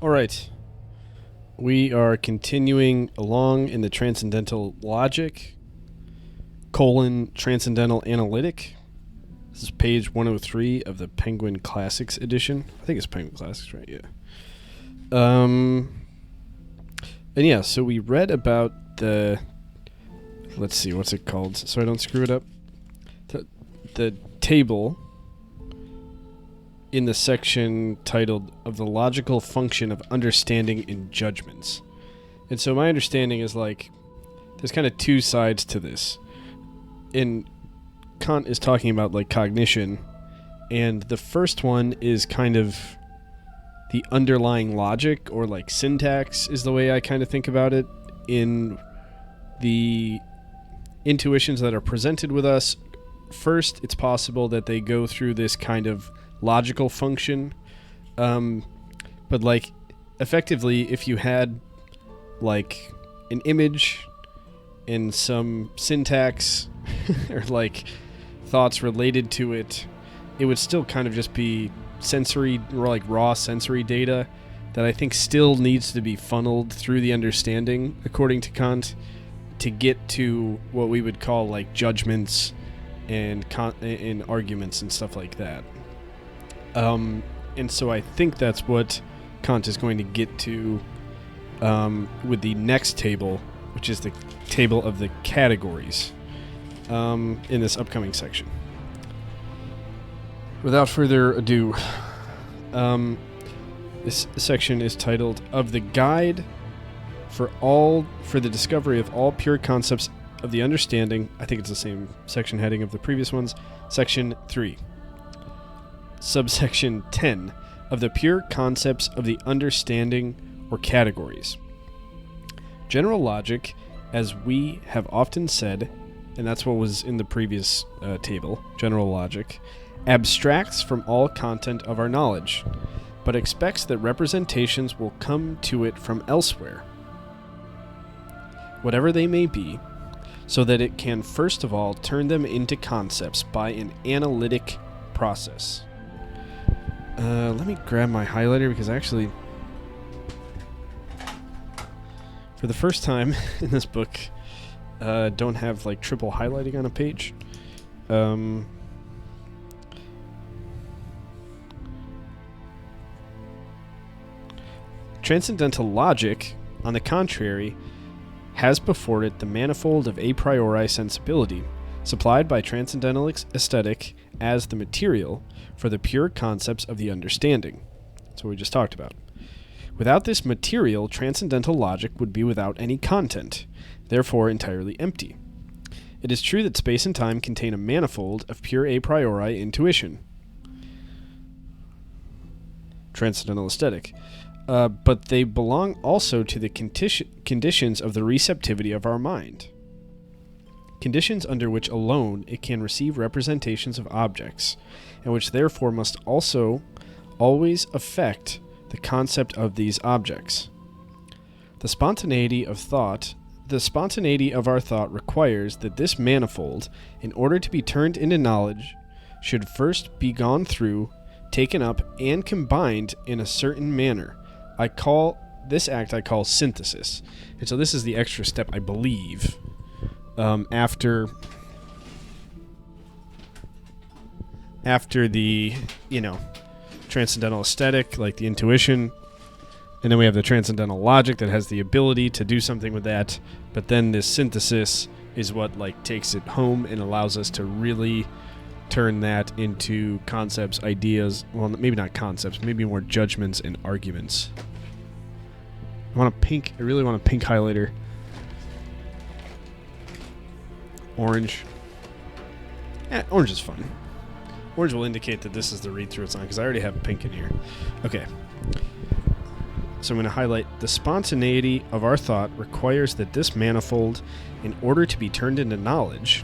All right. We are continuing along in the Transcendental Logic, Transcendental Analytic. This is page 103 of the Penguin Classics edition. I think it's Penguin Classics, right? Yeah. So we read about the... Let's see, what's it called? So I don't screw it up. The table in the section titled Of the Logical Function of Understanding in Judgments. And so my understanding is there's kind of two sides to this. And Kant is talking about cognition, and the first one is kind of the underlying logic, or syntax is the way I kind of think about it in the intuitions that are presented with us. First, it's possible that they go through this kind of logical function, but effectively, if you had an image and some syntax or thoughts related to it, it would still kind of just be sensory, or raw sensory data that I think still needs to be funneled through the understanding, according to Kant, to get to what we would call judgments and arguments and stuff like that. And so I think that's what Kant is going to get to with the next table, which is the table of the categories in this upcoming section. Without further ado, this section is titled Of the Guide for the Discovery of All Pure Concepts of the Understanding. I think it's the same section heading of the previous ones. Section 3. Subsection 10 of the pure concepts of the understanding or categories. General logic, as we have often said, and that's what was in the previous table, general logic, abstracts from all content of our knowledge, but expects that representations will come to it from elsewhere, whatever they may be, so that it can first of all turn them into concepts by an analytic process. Let me grab my highlighter, because actually, for the first time in this book, don't have triple highlighting on a page. Transcendental logic, on the contrary, has before it the manifold of a priori sensibility, supplied by transcendental aesthetic as the material for the pure concepts of the understanding. That's what we just talked about. Without this material, transcendental logic would be without any content, therefore entirely empty. It is true that space and time contain a manifold of pure a priori intuition, transcendental aesthetic, but they belong also to the conditions of the receptivity of our mind. Conditions under which alone it can receive representations of objects, and which therefore must also always affect the concept of these objects. The spontaneity of our thought requires that this manifold, in order to be turned into knowledge, should first be gone through, taken up, and combined in a certain manner. I call synthesis. And so this is the extra step, I believe, after the, transcendental aesthetic, the intuition, and then we have the transcendental logic that has the ability to do something with that, but then this synthesis is what takes it home and allows us to really turn that into concepts, ideas, well, maybe not concepts, maybe more judgments and arguments. I really want a pink highlighter. Orange. Orange is fun. Orange will indicate that this is the read-through it's on, because I already have pink in here. Okay. So I'm going to highlight the spontaneity of our thought requires that this manifold, in order to be turned into knowledge,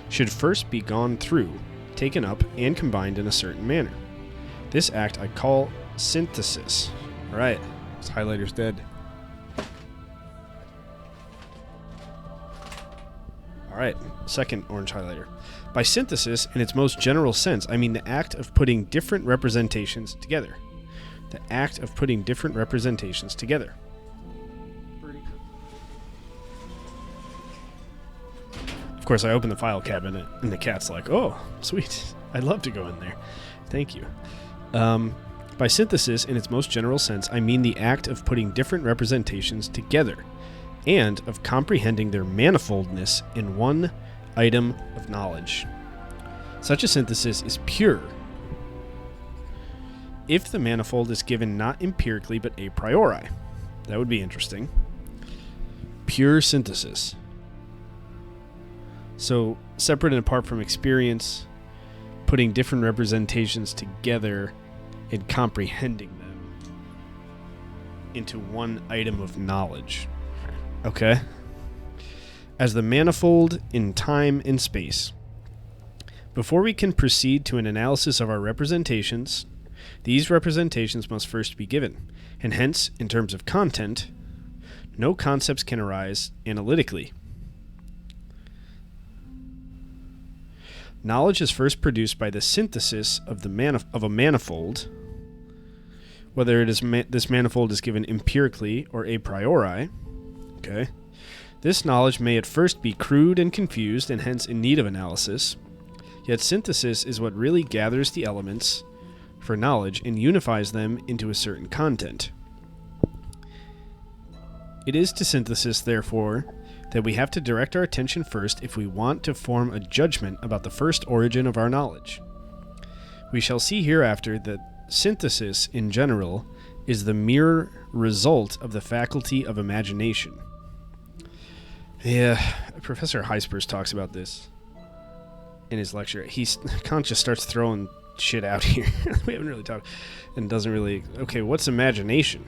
should first be gone through, taken up, and combined in a certain manner. This act I call synthesis. All right. This highlighter's dead. All right. Second orange highlighter. By synthesis, in its most general sense, I mean the act of putting different representations together. the act of putting different representations together. Of course, I open the file cabinet, and the cat's like, "Oh, sweet. I'd love to go in there. Thank you." By synthesis, in its most general sense, I mean the act of putting different representations together and of comprehending their manifoldness in one item of knowledge. Such a synthesis is pure if the manifold is given not empirically but a priori. That would be interesting. Pure synthesis. So, separate and apart from experience, putting different representations together and comprehending them into one item of knowledge. Okay? As the manifold in time and space. Before we can proceed to an analysis of our representations, these representations must first be given, and hence, in terms of content, no concepts can arise analytically. Knowledge is first produced by the synthesis of a manifold, whether it is this manifold is given empirically or a priori. Okay, this knowledge may at first be crude and confused, and hence in need of analysis. Yet synthesis is what really gathers the elements for knowledge and unifies them into a certain content. It is to synthesis, therefore, that we have to direct our attention first if we want to form a judgment about the first origin of our knowledge. We shall see hereafter that synthesis, in general, is the mere result of the faculty of imagination. Yeah, Professor Gijsbers talks about this in his lecture. Kant just starts throwing shit out here. We haven't really talked, and doesn't really... Okay, what's imagination?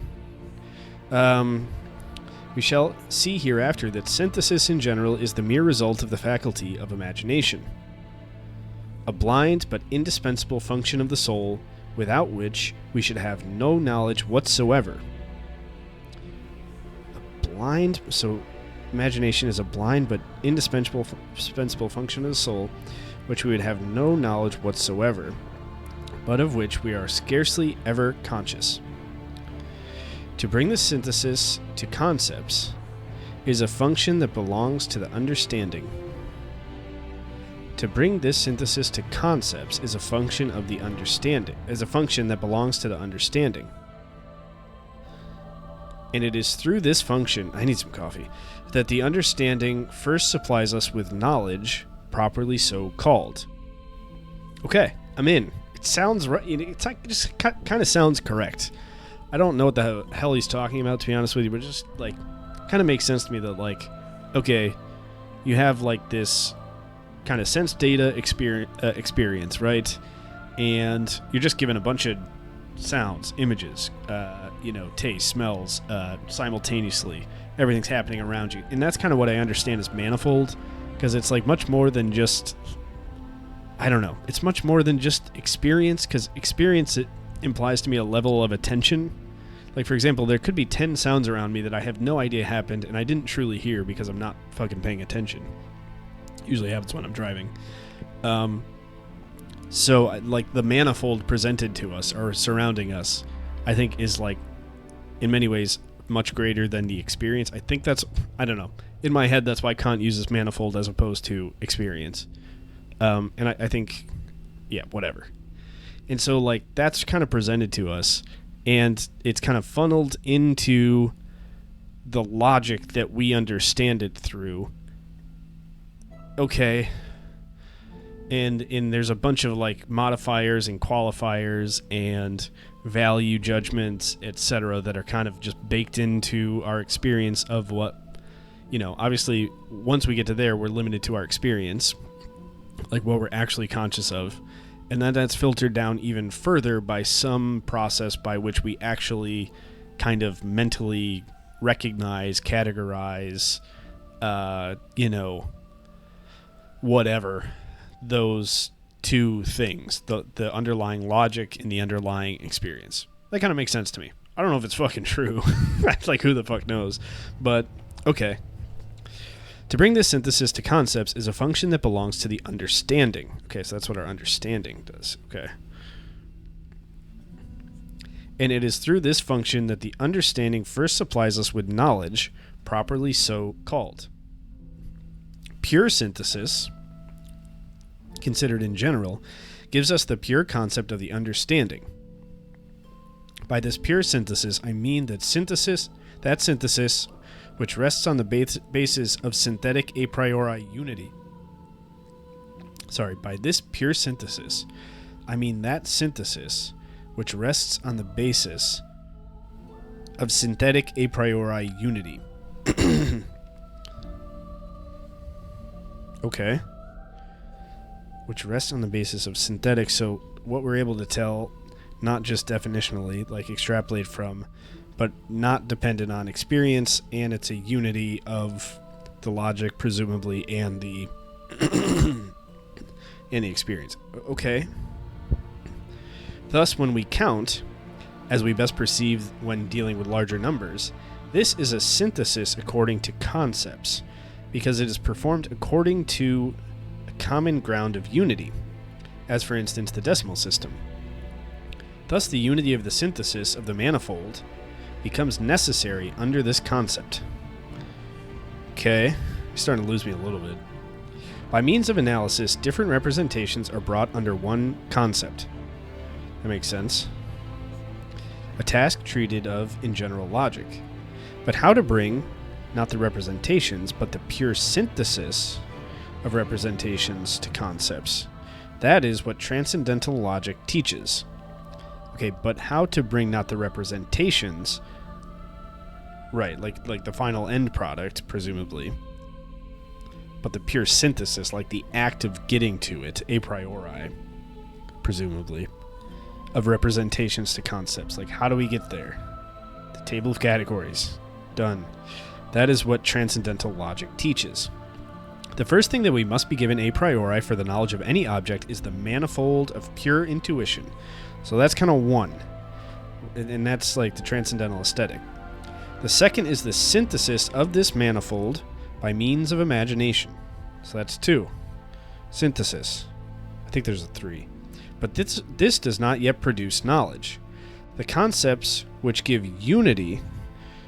We shall see hereafter that synthesis in general is the mere result of the faculty of imagination, a blind but indispensable function of the soul, without which we should have no knowledge whatsoever. So imagination is a blind but indispensable function of the soul, which we would have no knowledge whatsoever, but of which we are scarcely ever conscious. To bring the synthesis to concepts is a function that belongs to the understanding. To bring this synthesis to concepts is a function of the understanding, that belongs to the understanding. And it is through this function, I need some coffee, that the understanding first supplies us with knowledge, properly so called. Okay, I'm in. It sounds right. It's like, it just kind of sounds correct. I don't know what the hell he's talking about, to be honest with you, but it just, like, kind of makes sense to me that, like, okay, you have, like, this kind of sense data experience, right? And you're just given a bunch of sounds, images, taste, smells, simultaneously. Everything's happening around you. And that's kind of what I understand as manifold, because it's, like, much more than just, I don't know, it's much more than just experience, because experience, it implies to me a level of attention. Like, for example, there could be 10 sounds around me that I have no idea happened, and I didn't truly hear because I'm not fucking paying attention. Usually happens when I'm driving. So, like, the manifold presented to us, or surrounding us, I think is, like, in many ways, much greater than the experience. I think that's, I don't know. In my head, that's why Kant uses manifold as opposed to experience. And I think, yeah, whatever. And so, like, that's kind of presented to us, and it's kind of funneled into the logic that we understand it through. Okay. And there's a bunch of, like, modifiers and qualifiers and value judgments, etc., that are kind of just baked into our experience of what, obviously, once we get to there, we're limited to our experience, like what we're actually conscious of. And then that's filtered down even further by some process by which we actually kind of mentally recognize, categorize, whatever, those two things, the underlying logic and the underlying experience. That kind of makes sense to me. I don't know if it's fucking true. Like, who the fuck knows? But, okay. To bring this synthesis to concepts is a function that belongs to the understanding. Okay, so that's what our understanding does. Okay. And it is through this function that the understanding first supplies us with knowledge, properly so called. Pure synthesis, considered in general, gives us the pure concept of the understanding. By this pure synthesis, I mean that synthesis which rests on the basis of synthetic a priori unity. By this pure synthesis, I mean that synthesis which rests on the basis of synthetic a priori unity. Okay. Which rests on the basis of synthetic, so what we're able to tell, not just definitionally, like extrapolate from, but not dependent on experience, and it's a unity of the logic, presumably, and the and the experience. Okay. Thus, when we count, as we best perceive when dealing with larger numbers, this is a synthesis according to concepts, because it is performed according to a common ground of unity, as for instance the decimal system. Thus, the unity of the synthesis of the manifold becomes necessary under this concept. Okay, you're starting to lose me a little bit. By means of analysis, different representations are brought under one concept. That makes sense. A task treated of in general logic. But how to bring, not the representations, but the pure synthesis of representations to concepts. That is what transcendental logic teaches. Okay, but how to bring not the representations, right, like the final end product, presumably, but the pure synthesis, like the act of getting to it, a priori, presumably, of representations to concepts. Like, how do we get there? The table of categories. Done. That is what transcendental logic teaches. The first thing that we must be given a priori for the knowledge of any object is the manifold of pure intuition. So that's kind of one. And that's like the transcendental aesthetic. The second is the synthesis of this manifold by means of imagination. So that's two. Synthesis. I think there's a three. But this does not yet produce knowledge. The concepts which give unity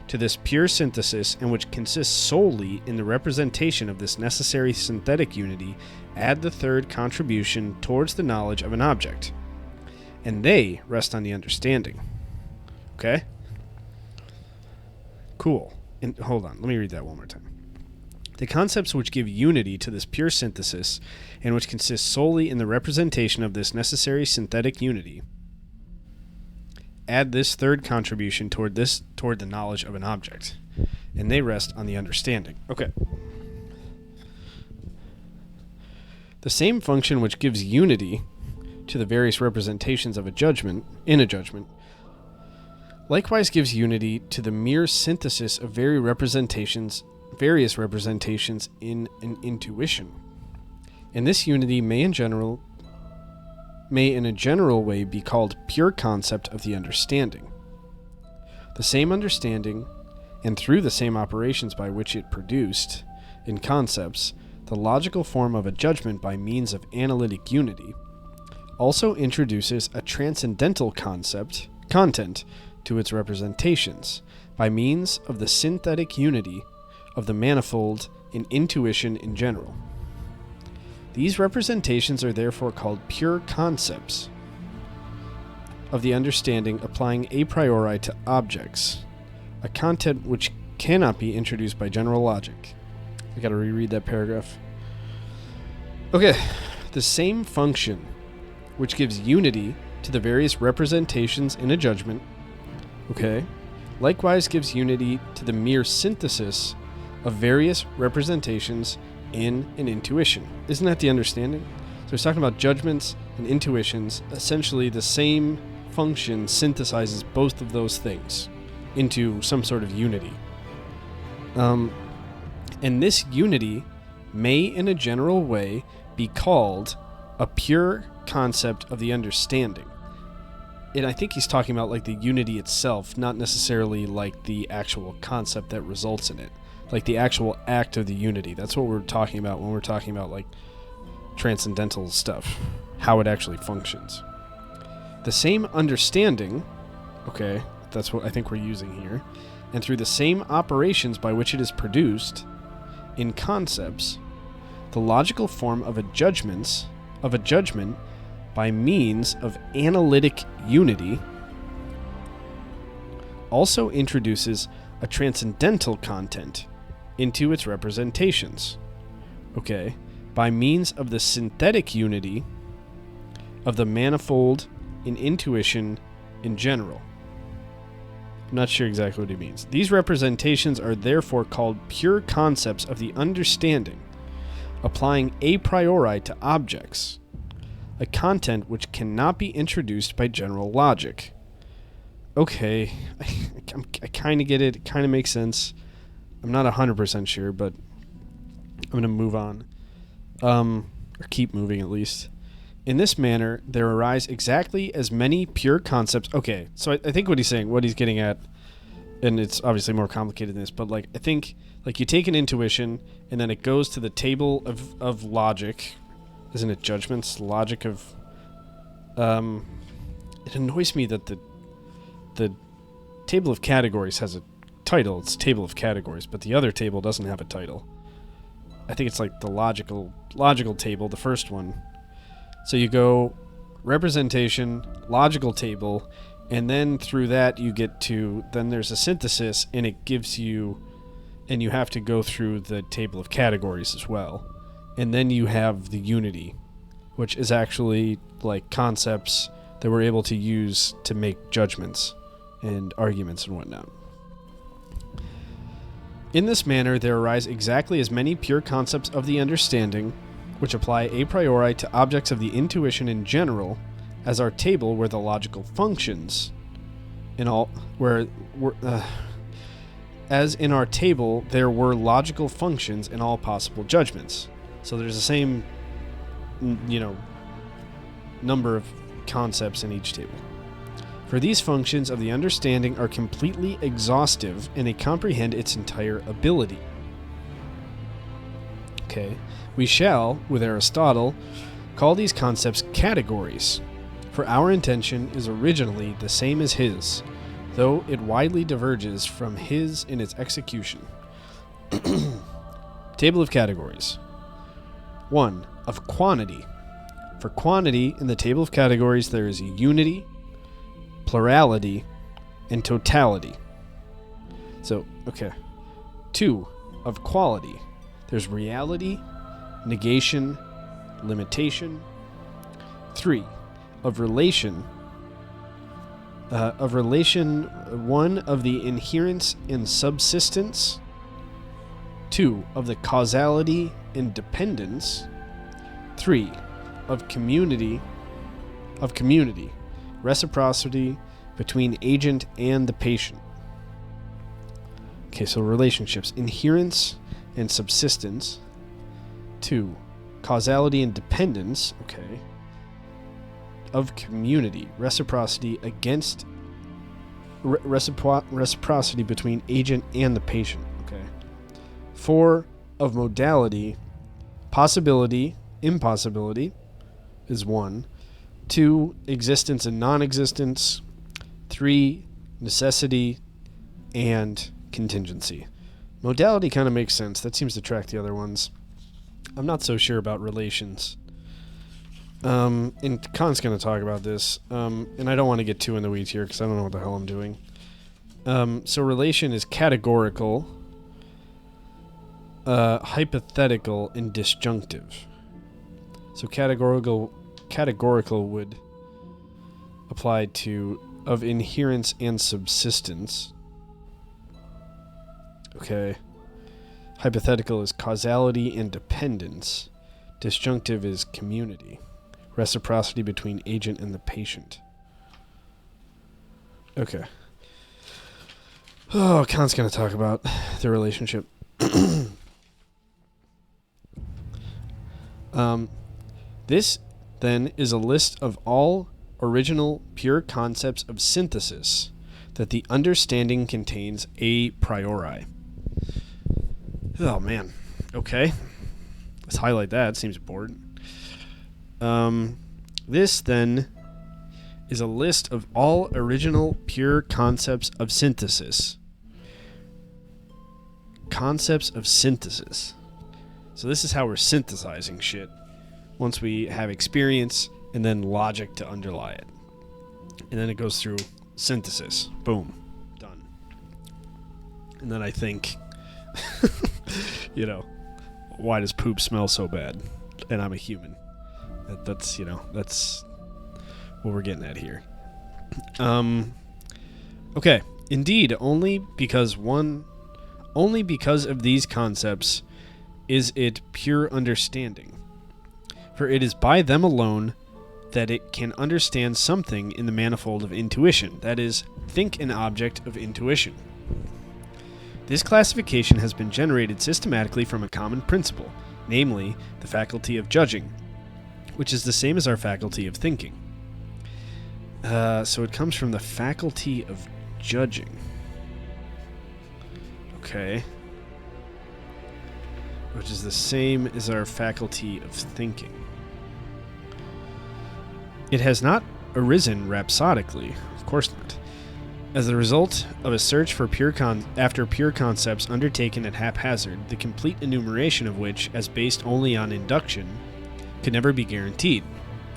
to this pure synthesis and which consists solely in the representation of this necessary synthetic unity add the third contribution towards the knowledge of an object. And they rest on the understanding. Okay? Cool. And hold on, let me read that one more time. The concepts which give unity to this pure synthesis and which consist solely in the representation of this necessary synthetic unity add this third contribution toward the knowledge of an object, and they rest on the understanding. Okay. The same function which gives unity to the various representations of a judgment, likewise gives unity to the mere synthesis of various representations in an intuition. And this unity may in a general way be called pure concept of the understanding. The same understanding, and through the same operations by which it produced, in concepts, the logical form of a judgment by means of analytic unity, also introduces a transcendental content to its representations, by means of the synthetic unity of the manifold in intuition in general. These representations are therefore called pure concepts of the understanding applying a priori to objects, a content which cannot be introduced by general logic. I gotta reread that paragraph. Okay, the same function which gives unity to the various representations in a judgment, okay, likewise gives unity to the mere synthesis of various representations in an intuition. Isn't that the understanding? So he's talking about judgments and intuitions. Essentially, the same function synthesizes both of those things into some sort of unity. And this unity may, in a general way, be called a pure concept of the understanding. And I think he's talking about like the unity itself, not necessarily like the actual concept that results in it. Like the actual act of the unity. That's what we're talking about when we're talking about like transcendental stuff, how it actually functions. The same understanding Okay, that's what I think we're using here. And through the same operations by which it is produced in concepts, the logical form of a judgment by means of analytic unity also introduces a transcendental content into its representations. Okay, by means of the synthetic unity of the manifold in intuition in general. I'm not sure exactly what he means. These representations are therefore called pure concepts of the understanding, applying a priori to objects, a content which cannot be introduced by general logic. Okay, I kind of get it. It kind of makes sense. I'm not 100% sure, but I'm going to move on. Or keep moving at least. In this manner, there arise exactly as many pure concepts. Okay, so I think what he's getting at, and it's obviously more complicated than this, but like I think like you take an intuition and then it goes to the table of logic. Isn't it judgments? Logic of it annoys me that the table of categories has a title. It's table of categories, but the other table doesn't have a title. I think it's like the logical table, the first one. So you go representation, logical table, and then through that you get to, then there's a synthesis, and it gives you, and you have to go through the table of categories as well. And then you have the unity, which is actually like concepts that we're able to use to make judgments and arguments and whatnot. In this manner, there arise exactly as many pure concepts of the understanding, which apply a priori to objects of the intuition in general, as our table where the logical functions in all as in our table there were logical functions in all possible judgments. So there's the same, number of concepts in each table. For these functions of the understanding are completely exhaustive and they comprehend its entire ability. Okay, we shall, with Aristotle, call these concepts categories, for our intention is originally the same as his, though it widely diverges from his in its execution. Table of categories. 1. Of quantity. For quantity, in the table of categories, there is unity, plurality, and totality. So, okay. 2. Of quality. There's reality, negation, limitation. 3. Of relation. 1. Of the inherence and subsistence. 2. Of the causality and dependence. 3. Of community. Reciprocity between agent and the patient. Okay, so relationships. Inherence and subsistence. 2. Causality and dependence. Okay. Of community. Reciprocity against... reciprocity between agent and the patient. Okay. 4. Of modality. Possibility, impossibility is 1. 2. Existence and non-existence. 3. Necessity and contingency. Modality kind of makes sense. That seems to track the other ones. I'm not so sure about relations. And Kant's going to talk about this. And I don't want to get too in the weeds here because I don't know what the hell I'm doing. So relation is categorical, hypothetical, and disjunctive. So categorical would apply to of inherence and subsistence. Okay. Hypothetical is causality and dependence. Disjunctive is community. Reciprocity between agent and the patient. Okay. Oh, Kant's going to talk about the relationship. This, then, is a list of all original pure concepts of synthesis that the understanding contains a priori. Oh, man. Okay. Let's highlight that. It seems important. This, then, is a list of all original pure concepts of synthesis. Concepts of synthesis. So this is how we're synthesizing shit. Once we have experience and then logic to underlie it. And then it goes through synthesis. Boom. Done. And then I think, why does poop smell so bad? And I'm a human. That's what we're getting at here. Okay. Indeed, only because of these concepts is it pure understanding. For it is by them alone that it can understand something in the manifold of intuition, that is, think an object of intuition. This classification has been generated systematically from a common principle, namely, the faculty of judging, which is the same as our faculty of thinking. So it comes from the faculty of judging. Okay. Which is the same as our faculty of thinking. It has not arisen rhapsodically, of course not, as the result of a search for after pure concepts undertaken at haphazard, the complete enumeration of which, as based only on induction, could never be guaranteed.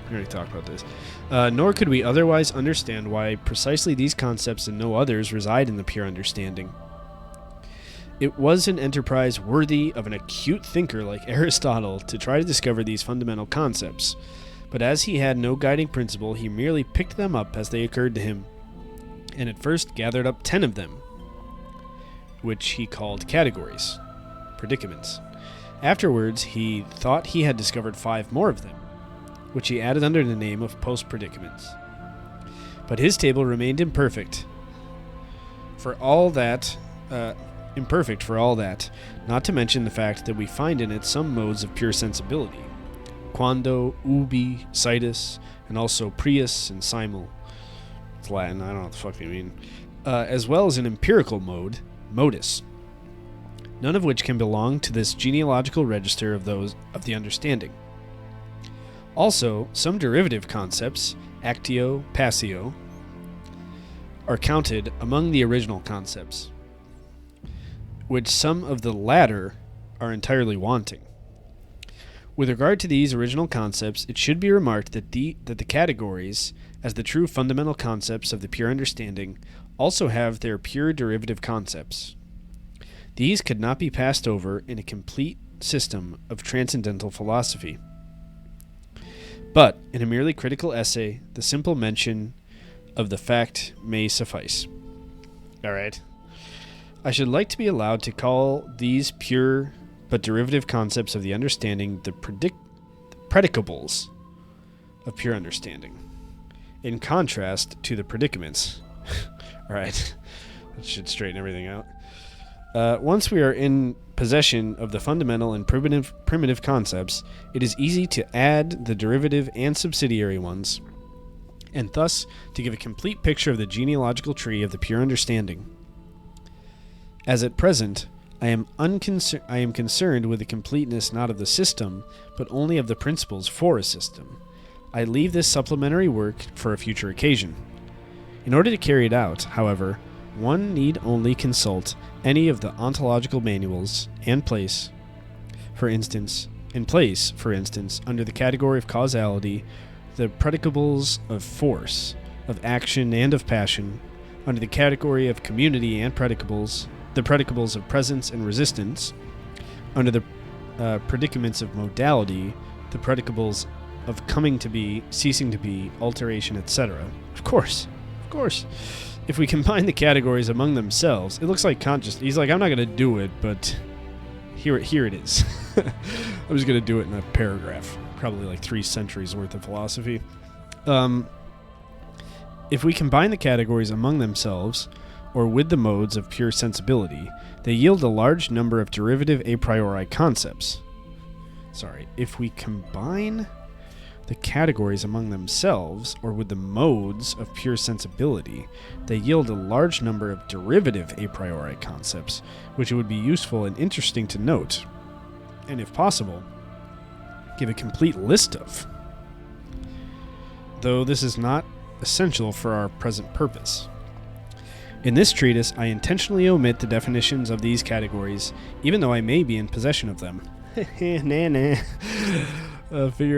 We already talked about this. Nor could we otherwise understand why precisely these concepts and no others reside in the pure understanding. It was an enterprise worthy of an acute thinker like Aristotle to try to discover these fundamental concepts. But as he had no guiding principle, he merely picked them up as they occurred to him, and at first gathered up 10 of them, which he called categories, predicaments. Afterwards, he thought he had discovered 5 more of them, which he added under the name of post-predicaments. But his table remained imperfect for all that, not to mention the fact that we find in it some modes of pure sensibility, quando, ubi, situs, and also prius and simul. It's Latin, I don't know what the fuck they mean. As well as an empirical mode, modus, none of which can belong to this genealogical register of those of the understanding. Also, some derivative concepts, actio, passio, are counted among the original concepts, which some of the latter are entirely wanting. With regard to these original concepts, it should be remarked that the categories, as the true fundamental concepts of the pure understanding, also have their pure derivative concepts. These could not be passed over in a complete system of transcendental philosophy. But, in a merely critical essay, the simple mention of the fact may suffice. Alright. I should like to be allowed to call these pure but derivative concepts of the understanding the predicables of pure understanding, in contrast to the predicaments. Alright, that should straighten everything out. Once we are in possession of the fundamental and primitive concepts, it is easy to add the derivative and subsidiary ones, and thus to give a complete picture of the genealogical tree of the pure understanding. As at present, I am concerned with the completeness not of the system, but only of the principles for a system. I leave this supplementary work for a future occasion. In order to carry it out, however, one need only consult any of the ontological manuals and place, for instance, under the category of causality, the predicables of force, of action, and of passion, under the category of community and predicables, the predicables of presence and resistance, under the predicaments of modality, the predicables of coming to be, ceasing to be, alteration, etc. Of course. If we combine the categories among themselves, it looks like Kant he's like, I'm not going to do it, but here it is. I'm just going to do it in a paragraph. Probably like 3 centuries worth of philosophy. If we combine the categories among themselves, or with the modes of pure sensibility, they yield a large number of derivative a priori concepts. If we combine the categories among themselves, or with the modes of pure sensibility, they yield a large number of derivative a priori concepts, which it would be useful and interesting to note, and if possible, give a complete list of. Though this is not essential for our present purpose. In this treatise, I intentionally omit the definitions of these categories, even though I may be in possession of them. Figure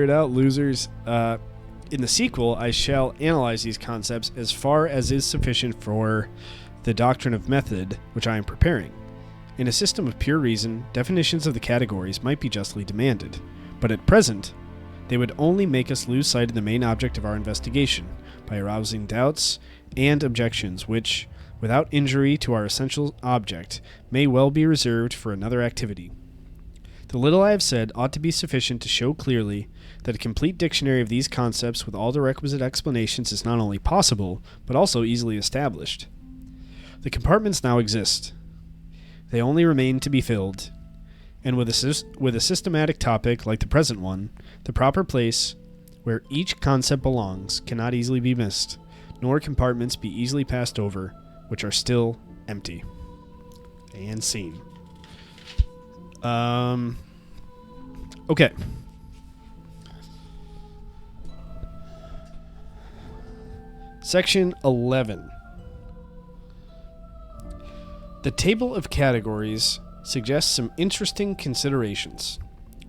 it out, losers. In the sequel, I shall analyze these concepts as far as is sufficient for the doctrine of method which I am preparing. In a system of pure reason, definitions of the categories might be justly demanded, but at present, they would only make us lose sight of the main object of our investigation by arousing doubts and objections which, without injury to our essential object, may well be reserved for another activity. The little I have said ought to be sufficient to show clearly that a complete dictionary of these concepts with all the requisite explanations is not only possible, but also easily established. The compartments now exist. They only remain to be filled, and with a systematic topic like the present one, the proper place where each concept belongs cannot easily be missed, nor compartments be easily passed over, which are still empty. And scene. Okay. Section 11. The table of categories suggests some interesting considerations,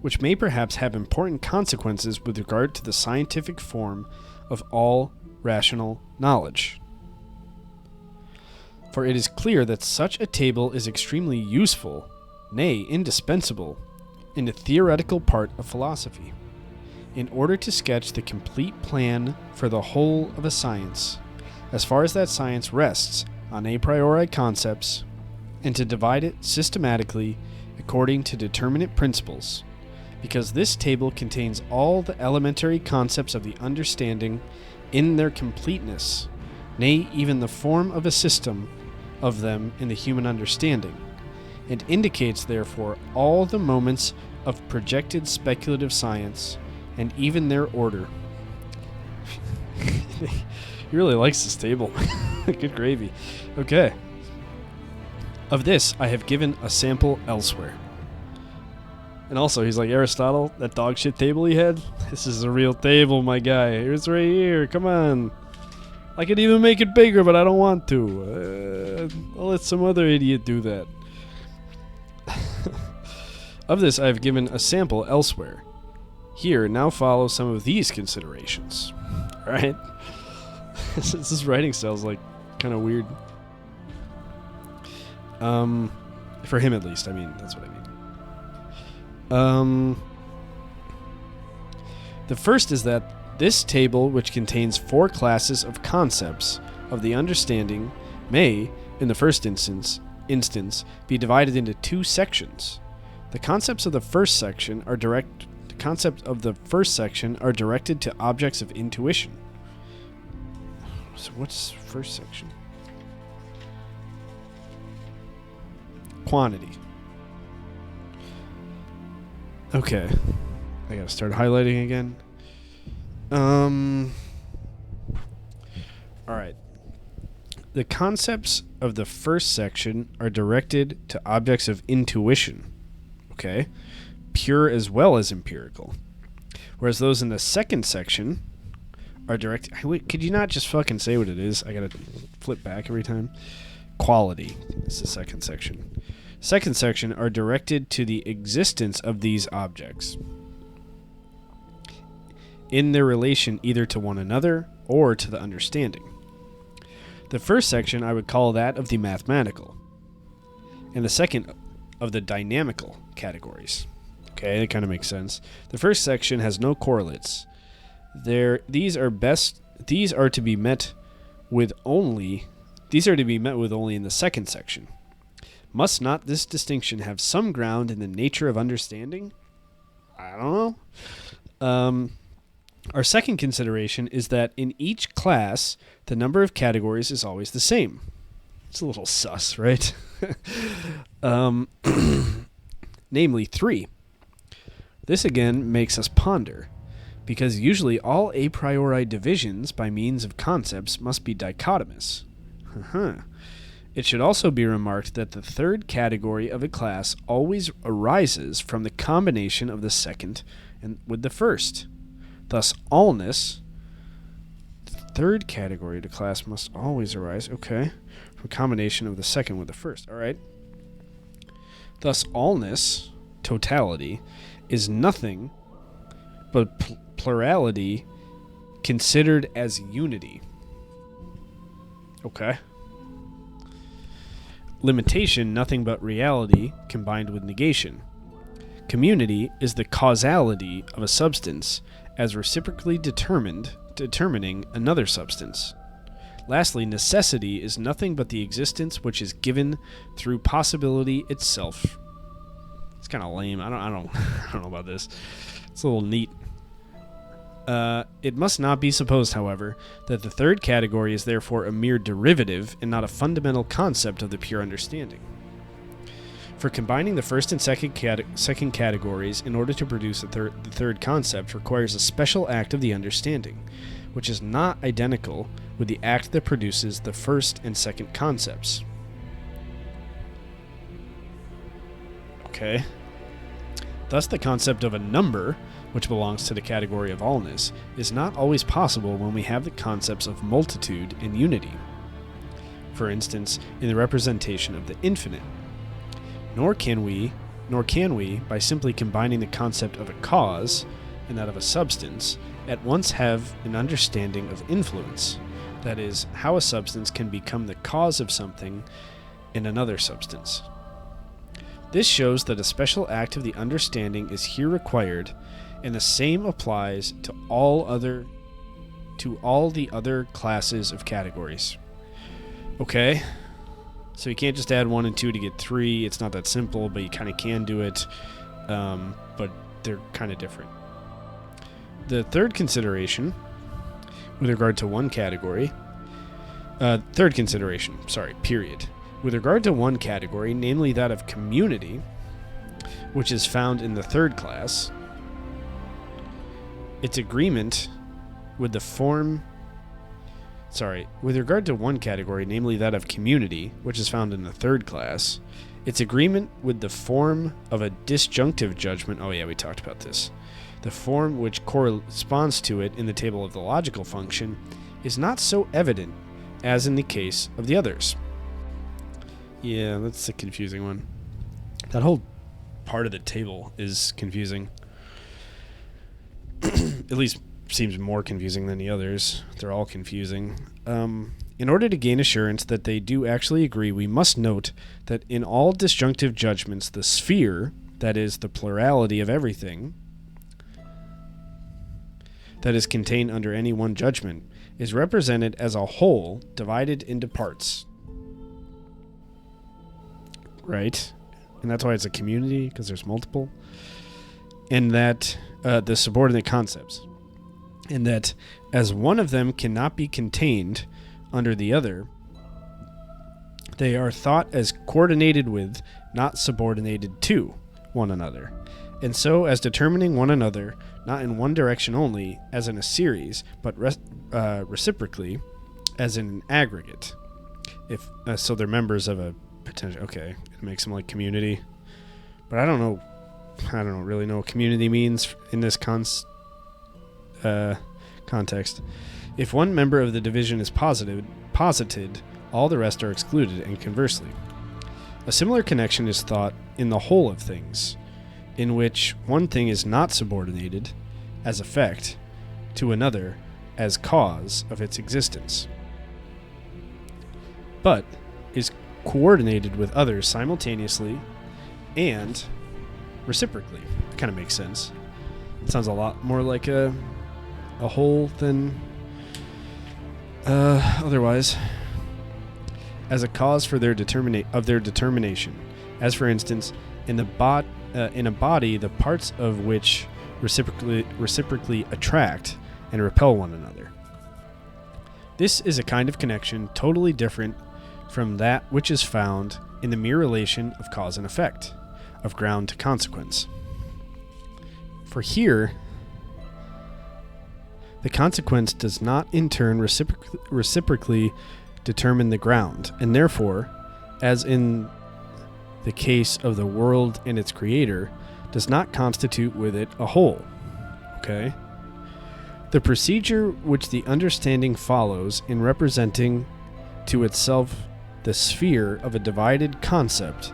which may perhaps have important consequences with regard to the scientific form of all rational knowledge. For it is clear that such a table is extremely useful, nay, indispensable, in the theoretical part of philosophy, in order to sketch the complete plan for the whole of a science, as far as that science rests on a priori concepts, and to divide it systematically according to determinate principles, because this table contains all the elementary concepts of the understanding in their completeness, nay, even the form of a system of them in the human understanding, and indicates therefore all the moments of projected speculative science, and even their order. He really likes this table. Good gravy. Okay. Of this, I have given a sample elsewhere. And also, he's like, Aristotle, that dog shit table he had, this is a real table, my guy. It's right here. Come on. I could even make it bigger, but I don't want to. I'll let some other idiot do that. Of this, I have given a sample elsewhere. Here now follow some of these considerations. Alright? This writing style is like kind of weird. For him at least, I mean, that's what I mean. The first is that this table, which contains 4 classes of concepts of the understanding, may, in the first instance, be divided into 2 sections. The concepts of the first section are directed to objects of intuition. So what's first section? Quantity. Okay. I gotta start highlighting again. Alright. The concepts of the first section are directed to objects of intuition. Okay. Pure as well as empirical. Whereas those in the second section are directed... Wait, could you not just fucking say what it is? I gotta flip back every time. Quality is the second section. Second section are directed to the existence of these objects in their relation either to one another or to the understanding. The first section I would call that of the mathematical, and the second of the dynamical categories. Okay, that kind of makes sense. The first section has no correlates. These are to be met with only in the second section. Must not this distinction have some ground in the nature of understanding? I don't know. Our second consideration is that in each class, the number of categories is always the same. It's a little sus, right? Namely 3. This again makes us ponder, because usually all a priori divisions by means of concepts must be dichotomous. It should also be remarked that the third category of a class always arises from the combination of the second and with the first. Thus, allness, third category of the class must always arise, okay, from a combination of the second with the first. All right. Thus, allness, totality, is nothing but plurality considered as unity. Okay. Limitation, nothing but reality combined with negation. Community is the causality of a substance as reciprocally determining another substance. Lastly, necessity is nothing but the existence which is given through possibility itself. It's kind of lame. I don't know about this. It's a little neat. It must not be supposed, however, that the third category is therefore a mere derivative and not a fundamental concept of the pure understanding. For combining the first and second categories in order to produce the third concept requires a special act of the understanding, which is not identical with the act that produces the first and second concepts. Okay. Thus, the concept of a number, which belongs to the category of allness, is not always possible when we have the concepts of multitude and unity. For instance, in the representation of the infinite. Nor can we, by simply combining the concept of a cause and that of a substance, at once have an understanding of influence, that is, how a substance can become the cause of something in another substance. This shows that a special act of the understanding is here required, and the same applies to all the other classes of categories. Okay, so you can't just add 1 and 2 to get 3. It's not that simple, but you kind of can do it, but they're kind of different. The third consideration, with regard to one category, period. With regard to one category, namely that of community, which is found in the third class, its agreement with the form... with regard to one category, namely that of community, which is found in the third class, its agreement with the form of a disjunctive judgment... Oh yeah, we talked about this. The form which corresponds to it in the table of the logical function is not so evident as in the case of the others. Yeah, that's a confusing one. That whole part of the table is confusing. At least seems more confusing than the others. They're all confusing. In order to gain assurance that they do actually agree, we must note that in all disjunctive judgments, the sphere, that is, the plurality of everything that is contained under any one judgment, is represented as a whole divided into parts. Right? And that's why it's a community, because there's multiple. And that the subordinate concepts. And that as one of them cannot be contained under the other, they are thought as coordinated with, not subordinated to, one another. And so as determining one another, not in one direction only, as in a series, but reciprocally, as in an aggregate. If so they're members of a potential... Okay, it makes them like community. But I don't really know what community means in this context. If one member of the division is posited, all the rest are excluded, and conversely. A similar connection is thought in the whole of things, in which one thing is not subordinated, as effect, to another as cause of its existence, but is coordinated with others simultaneously and reciprocally. That kind of makes sense. It sounds a lot more like a whole than otherwise. As a cause for their determination, as for instance, in a body, the parts of which reciprocally attract and repel one another. This is a kind of connection totally different from that which is found in the mere relation of cause and effect, of ground to consequence. For here, the consequence does not in turn reciprocally determine the ground, and therefore, as in the case of the world and its creator, does not constitute with it a whole. Okay? The procedure which the understanding follows in representing to itself the sphere of a divided concept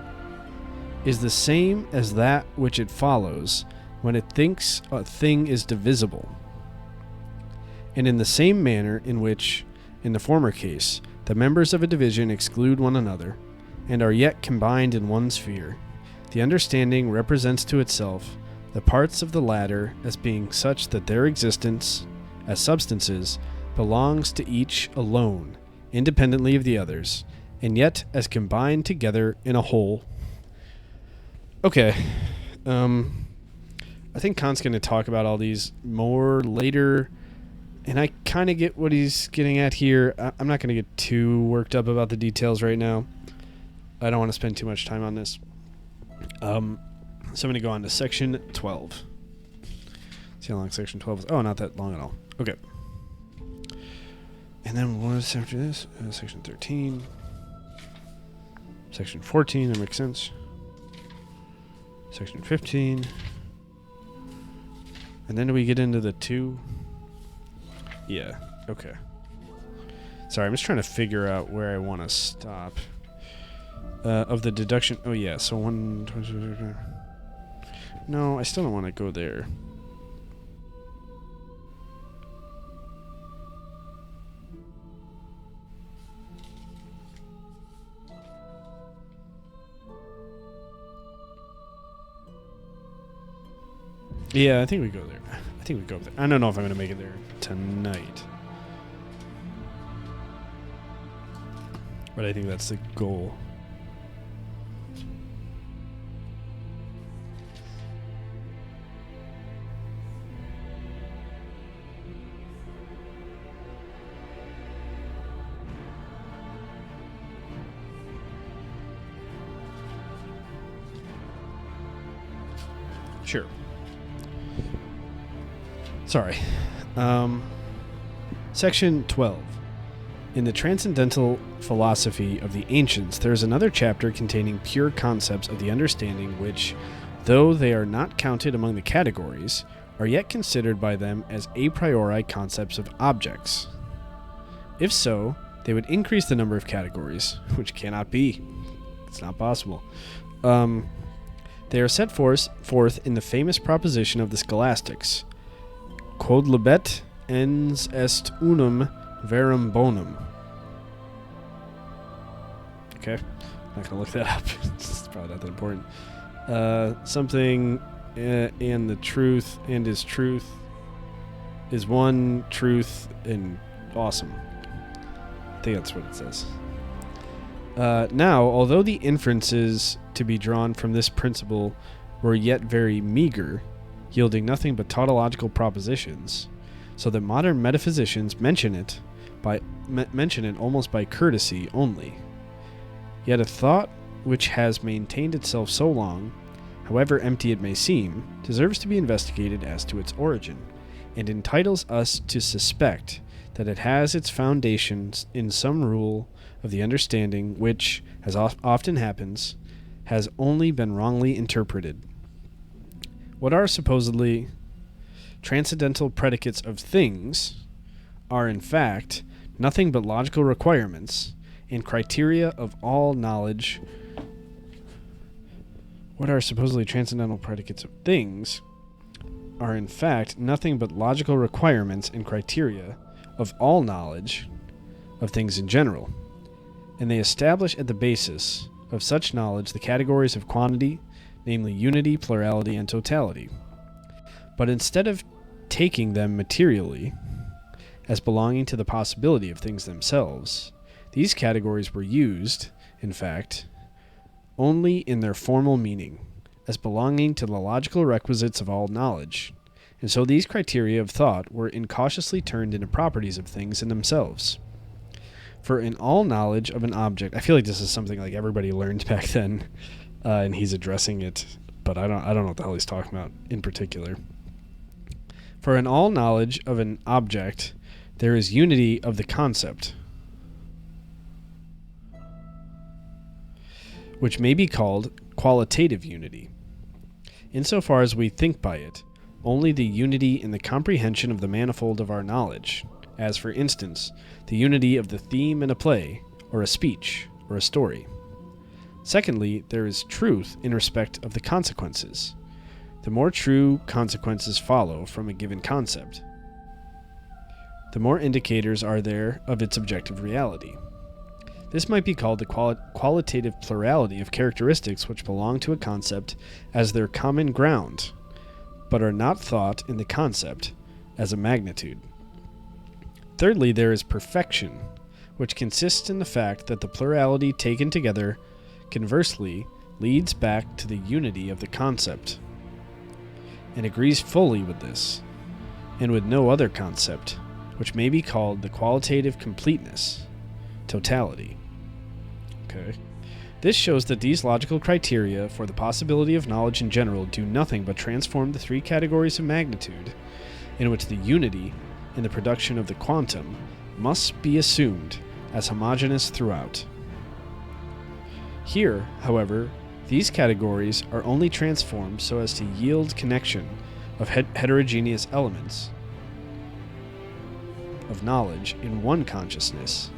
is the same as that which it follows when it thinks a thing is divisible, and in the same manner in which, in the former case, the members of a division exclude one another, and are yet combined in one sphere, the understanding represents to itself the parts of the latter as being such that their existence, as substances, belongs to each alone, independently of the others, and yet as combined together in a whole. Okay, I think Kant's going to talk about all these more later, and I kind of get what he's getting at here. I'm not going to get too worked up about the details right now. I don't want to spend too much time on this. So I'm going to go on to section 12. See how long section 12 is? Oh, not that long at all. Okay. And then what is after this? Section 13. Section 14, that makes sense. Section 15. And then do we get into the 2? Yeah, okay. Sorry, I'm just trying to figure out where I want to stop. Of the deduction. Oh, yeah, so 1... No, I still don't want to go there. Yeah, I think we go there. I think we go up there. I don't know if I'm going to make it there tonight. But I think that's the goal. Sure. Sorry. Section 12. In the Transcendental philosophy of the ancients, there is another chapter containing pure concepts of the understanding which, though they are not counted among the categories, are yet considered by them as a priori concepts of objects. If so, they would increase the number of categories, which cannot be. It's not possible. They are set forth in the famous proposition of the scholastics, quod libet ens est unum verum bonum. Okay, I'm not going to look that up. It's probably not that important. Something and the truth and his truth is one truth and awesome. I think that's what it says. Now, although the inferences to be drawn from this principle were yet very meager, yielding nothing but tautological propositions, so that modern metaphysicians mention it almost by courtesy only. Yet a thought which has maintained itself so long, however empty it may seem, deserves to be investigated as to its origin, and entitles us to suspect that it has its foundations in some rule of the understanding which, as often happens, has only been wrongly interpreted. What are supposedly transcendental predicates of things are, in fact, nothing but logical requirements and criteria of all knowledge. What are supposedly transcendental predicates of things are, in fact, nothing but logical requirements and criteria of all knowledge of things in general, and they establish at the basis of such knowledge the categories of quantity, namely unity, plurality, and totality. But instead of taking them materially, as belonging to the possibility of things themselves, these categories were used, in fact, only in their formal meaning, as belonging to the logical requisites of all knowledge, and so these criteria of thought were incautiously turned into properties of things in themselves. For in all knowledge of an object, I feel like this is something like everybody learned back then, and he's addressing it, but I don't know what the hell he's talking about in particular. For in all knowledge of an object, there is unity of the concept, which may be called qualitative unity, insofar as we think by it, only the unity in the comprehension of the manifold of our knowledge, as, for instance, the unity of the theme in a play, or a speech, or a story. Secondly, there is truth in respect of the consequences. The more true consequences follow from a given concept, the more indicators are there of its objective reality. This might be called the qualitative plurality of characteristics which belong to a concept as their common ground, but are not thought in the concept as a magnitude. Thirdly, there is perfection, which consists in the fact that the plurality taken together, conversely, leads back to the unity of the concept, and agrees fully with this, and with no other concept, which may be called the qualitative completeness, totality. Okay. This shows that these logical criteria for the possibility of knowledge in general do nothing but transform the three categories of magnitude, in which the unity in the production of the quantum must be assumed as homogeneous throughout. Here, however, these categories are only transformed so as to yield connection of heterogeneous elements of knowledge in one consciousness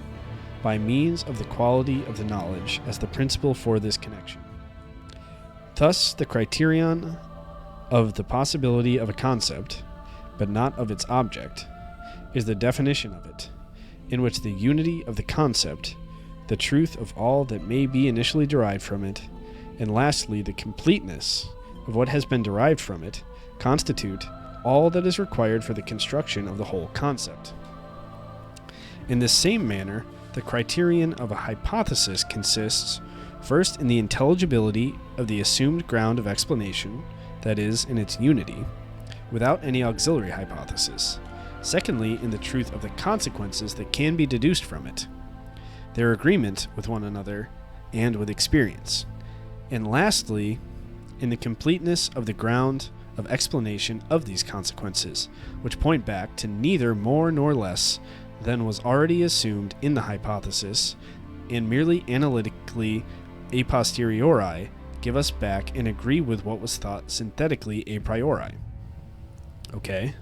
by means of the quality of the knowledge as the principle for this connection. Thus, the criterion of the possibility of a concept, but not of its object, is the definition of it, in which the unity of the concept, the truth of all that may be initially derived from it, and lastly, the completeness of what has been derived from it, constitute all that is required for the construction of the whole concept. In this same manner, the criterion of a hypothesis consists first in the intelligibility of the assumed ground of explanation, that is, in its unity, without any auxiliary hypothesis. Secondly, in the truth of the consequences that can be deduced from it, their agreement with one another and with experience. And lastly, in the completeness of the ground of explanation of these consequences, which point back to neither more nor less than was already assumed in the hypothesis, and merely analytically a posteriori give us back and agree with what was thought synthetically a priori. Okay.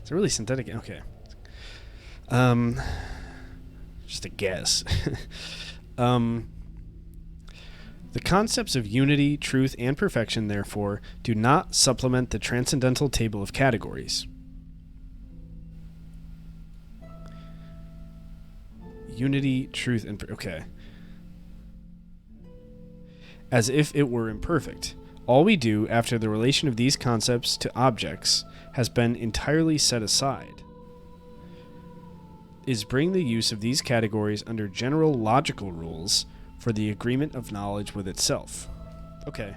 Is it really synthetic? Okay. Just a guess. The concepts of unity, truth, and perfection, therefore, do not supplement the transcendental table of categories. Unity, truth, and... Okay. As if it were imperfect. All we do after the relation of these concepts to objects has been entirely set aside is bring the use of these categories under general logical rules for the agreement of knowledge with itself. Okay.